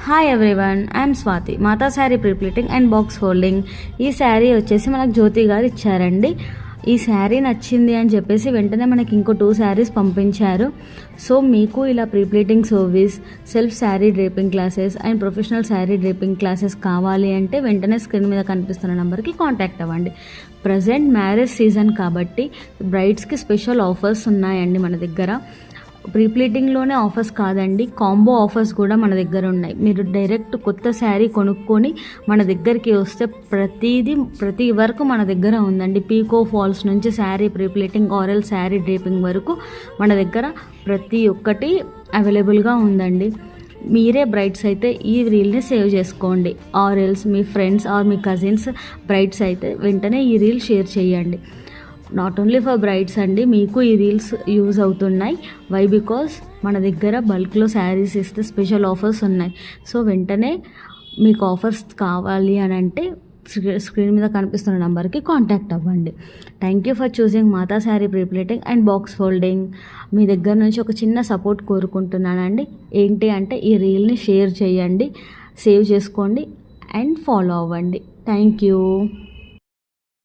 Hi everyone, I'm Swathi. Mata sari prepleating and box folding. ఈ శారీ వచ్చేసి మనకు జ్యోతి గారు ఇచ్చారండి. ఈ శారీ నచ్చింది అని చెప్పేసి వెంటనే మనకి ఇంకో 2 శారీస్ పంపించారు. సో మీకు ఇలా prepleating service, self sari draping classes and professional sari draping classes కావాలి అంటే వెంటనే స్క్రీన్ మీద కనిపిస్తున్న నెంబర్కి కాంటాక్ట్ అవ్వండి. ప్రజెంట్ మ్యారేజ్ సీజన్ కాబట్టి బ్రైడ్స్కి స్పెషల్ ఆఫర్స్ ఉన్నాయండి మన దగ్గర. ప్రీప్లీటింగ్లోనే ఆఫర్స్ కాదండి, కాంబో ఆఫర్స్ కూడా మన దగ్గర ఉన్నాయి. మీరు డైరెక్ట్ కొత్త శారీ కొనుక్కొని మన దగ్గరికి వస్తే ప్రతి వరకు మన దగ్గర ఉందండి. పీకో ఫాల్స్ నుంచి sari prepleating, aural sari draping వరకు మన దగ్గర ప్రతి ఒక్కటి అవైలబుల్గా ఉందండి. మీరే బ్రైడ్స్ అయితే ఈ రీల్ని సేవ్ చేసుకోండి. ఆర్ఎల్స్ మీ ఫ్రెండ్స్ ఆర్ మీ కజిన్స్ బ్రైడ్స్ అయితే వెంటనే ఈ రీల్ షేర్ చేయండి. నాట్ ఓన్లీ ఫర్ బ్రైడ్స్ అండి, మీకు ఈ రీల్స్ యూజ్ అవుతున్నాయి. వై? బికాస్ మన దగ్గర బల్క్లో శారీస్ ఇస్తే స్పెషల్ ఆఫర్స్ ఉన్నాయి. సో వెంటనే మీకు ఆఫర్స్ కావాలి అని అంటే స్క్రీన్ మీద కనిపిస్తున్న నెంబర్కి కాంటాక్ట్ అవ్వండి. Thank you for choosing Mata sari prepleating and box folding. మీ దగ్గర నుంచి ఒక చిన్న సపోర్ట్ కోరుకుంటున్నానండి. ఏంటి అంటే ఈ రీల్ని షేర్ చేయండి, సేవ్ చేసుకోండి అండ్ ఫాలో అవ్వండి. Thank you.